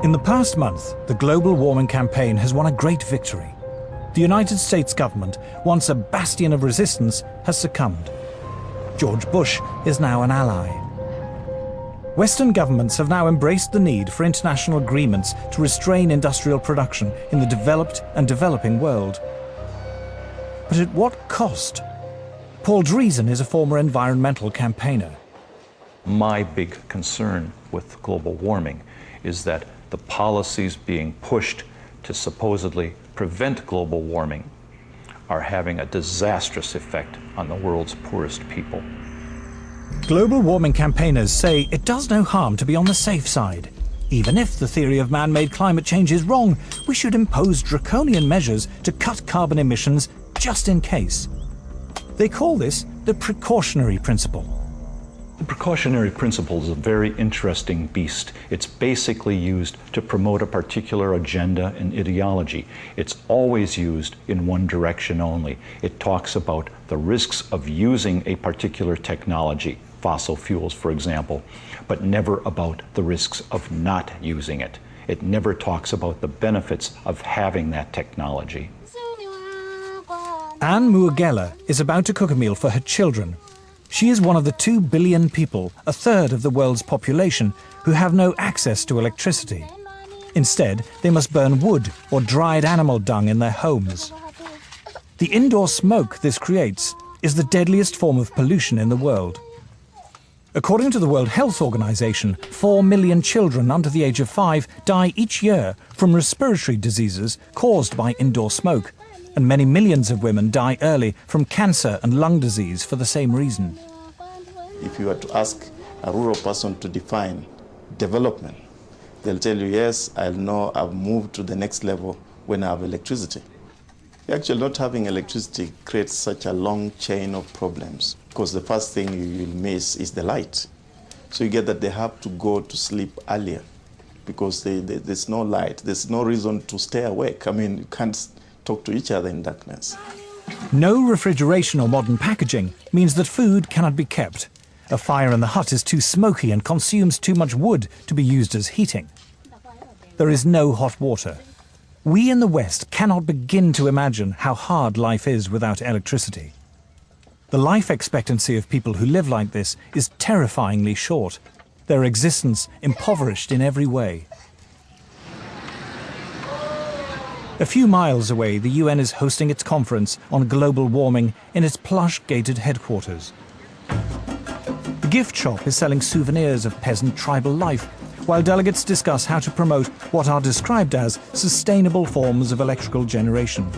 In the past month, the global warming campaign has won a great victory. The United States government, once a bastion of resistance, has succumbed. George Bush is now an ally. Western governments have now embraced the need for international agreements to restrain industrial production in the developed and developing world. But at what cost? Paul Driesen is a former environmental campaigner. My big concern with global warming is that the policies being pushed to supposedly prevent global warming are having a disastrous effect on the world's poorest people. Global warming campaigners say it does no harm to be on the safe side. Even if the theory of man-made climate change is wrong, we should impose draconian measures to cut carbon emissions just in case. They call this the precautionary principle. The precautionary principle is a very interesting beast. It's basically used to promote a particular agenda and ideology. It's always used in one direction only. It talks about the risks of using a particular technology, fossil fuels, for example, but never about the risks of not using it. It never talks about the benefits of having that technology. Anne Muagela is about to cook a meal for her children. She is one of the 2 billion people, a third of the world's population, who have no access to electricity. Instead, they must burn wood or dried animal dung in their homes. The indoor smoke this creates is the deadliest form of pollution in the world. According to the World Health Organization, 4 million children under the age of 5 die each year from respiratory diseases caused by indoor smoke, and many millions of women die early from cancer and lung disease for the same reason. If you were to ask a rural person to define development, they'll tell you, yes, I'll know I've moved to the next level when I have electricity. Actually, not having electricity creates such a long chain of problems, because the first thing you will miss is the light. So you get that they have to go to sleep earlier because there's no light. There's no reason to stay awake. I mean, you can't talk to each other in darkness. No refrigeration or modern packaging means that food cannot be kept. A fire in the hut is too smoky and consumes too much wood to be used as heating. There is no hot water. We in the West cannot begin to imagine how hard life is without electricity. The life expectancy of people who live like this is terrifyingly short, their existence impoverished in every way. A few miles away, the UN is hosting its conference on global warming in its plush gated headquarters. The gift shop is selling souvenirs of peasant tribal life, while delegates discuss how to promote what are described as sustainable forms of electrical generation.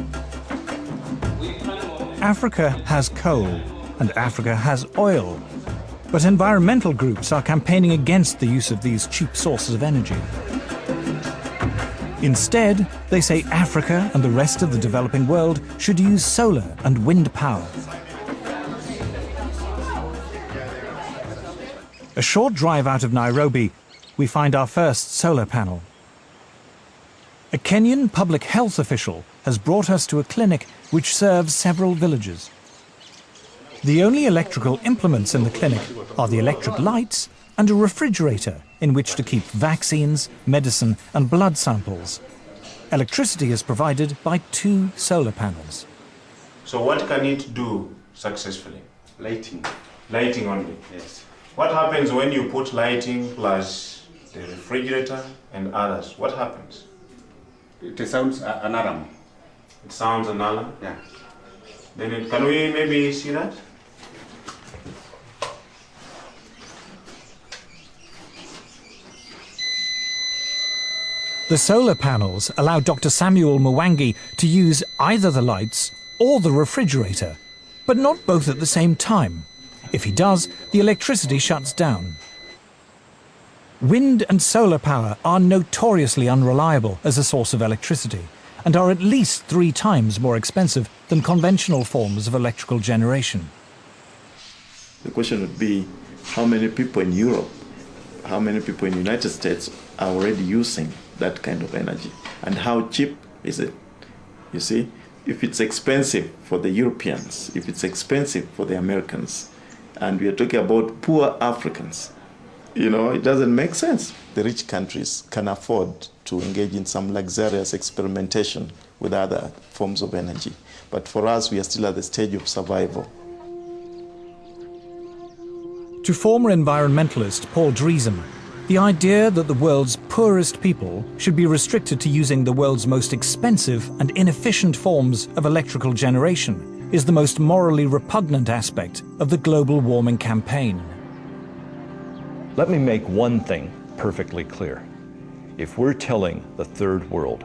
Africa has coal, and Africa has oil, but environmental groups are campaigning against the use of these cheap sources of energy. Instead, they say Africa and the rest of the developing world should use solar and wind power. A short drive out of Nairobi, we find our first solar panel. A Kenyan public health official has brought us to a clinic which serves several villages. The only electrical implements in the clinic are the electric lights and a refrigerator in which to keep vaccines, medicine and blood samples. Electricity is provided by 2 solar panels. So what can it do successfully? Lighting. Lighting only? Yes. What happens when you put lighting plus the refrigerator and others? What happens? It sounds an alarm. It sounds an alarm? Yeah. Then can we maybe see that? The solar panels allow Dr. Samuel Mwangi to use either the lights or the refrigerator, but not both at the same time. If he does, the electricity shuts down. Wind and solar power are notoriously unreliable as a source of electricity and are at least 3 times more expensive than conventional forms of electrical generation. The question would be, how many people in Europe, how many people in the United States are already using that kind of energy? And how cheap is it? You see, if it's expensive for the Europeans, if it's expensive for the Americans, and we are talking about poor Africans, It doesn't make sense. The rich countries can afford to engage in some luxurious experimentation with other forms of energy. But for us, we are still at the stage of survival. To former environmentalist Paul Driesen, the idea that the world's poorest people should be restricted to using the world's most expensive and inefficient forms of electrical generation is the most morally repugnant aspect of the global warming campaign. Let me make one thing perfectly clear. If we're telling the third world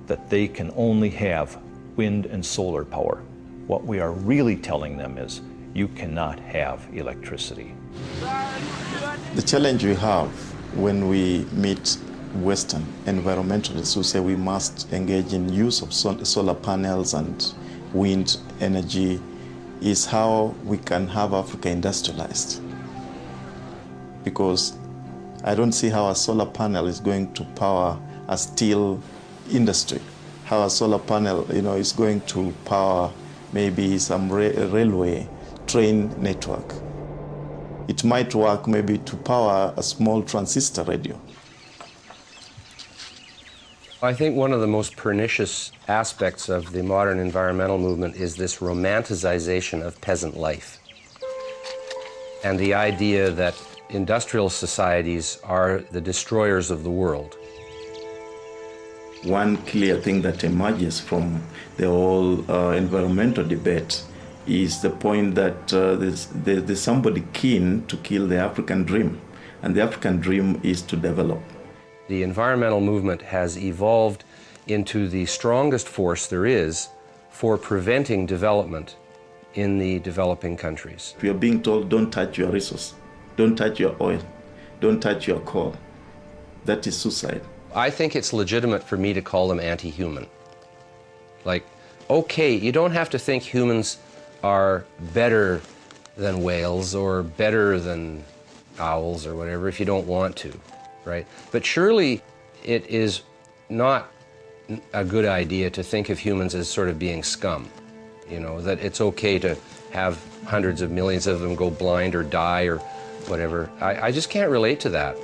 that they can only have wind and solar power, what we are really telling them is you cannot have electricity. The challenge we have when we meet Western environmentalists who say we must engage in use of solar panels and wind energy is how we can have Africa industrialized. Because I don't see how a solar panel is going to power a steel industry, how a solar panel is going to power maybe some railway train network. It might work maybe to power a small transistor radio. I think one of the most pernicious aspects of the modern environmental movement is this romanticization of peasant life. And the idea that industrial societies are the destroyers of the world. One clear thing that emerges from the whole environmental debate is the point that there's somebody keen to kill the African dream, and the African dream is to develop. The environmental movement has evolved into the strongest force there is for preventing development in the developing countries. We are being told, don't touch your resource, don't touch your oil, don't touch your coal. That is suicide. I think it's legitimate for me to call them anti-human. Like, okay, you don't have to think humans are better than whales or better than owls or whatever if you don't want to, right? But surely it is not a good idea to think of humans as sort of being scum, that it's okay to have hundreds of millions of them go blind or die or whatever. I just can't relate to that.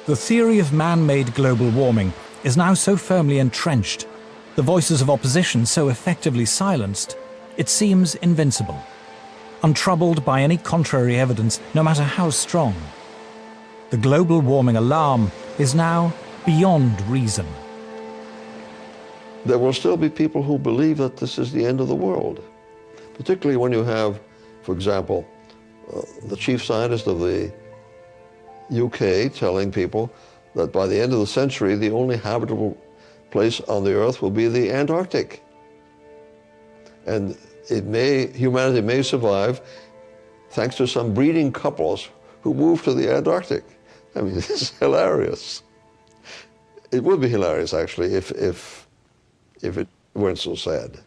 The theory of man-made global warming is now so firmly entrenched, the voices of opposition so effectively silenced, it seems invincible, untroubled by any contrary evidence, no matter how strong. The global warming alarm is now beyond reason. There will still be people who believe that this is the end of the world, particularly when you have, for example, the chief scientist of the UK telling people that by the end of the century, the only habitable place on the Earth will be the Antarctic. And humanity may survive thanks to some breeding couples who move to the Antarctic. I mean, this is hilarious. It would be hilarious, actually, if it weren't so sad.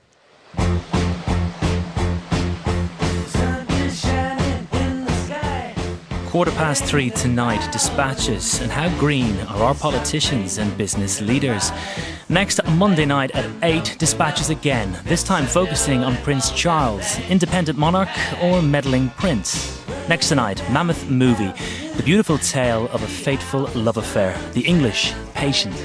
3:15 tonight, dispatches and how green are our politicians and business leaders. Next Monday night at 8, dispatches again, this time focusing on Prince Charles, independent monarch or meddling prince. Next tonight, Mammoth Movie, the beautiful tale of a fateful love affair, the English Patient.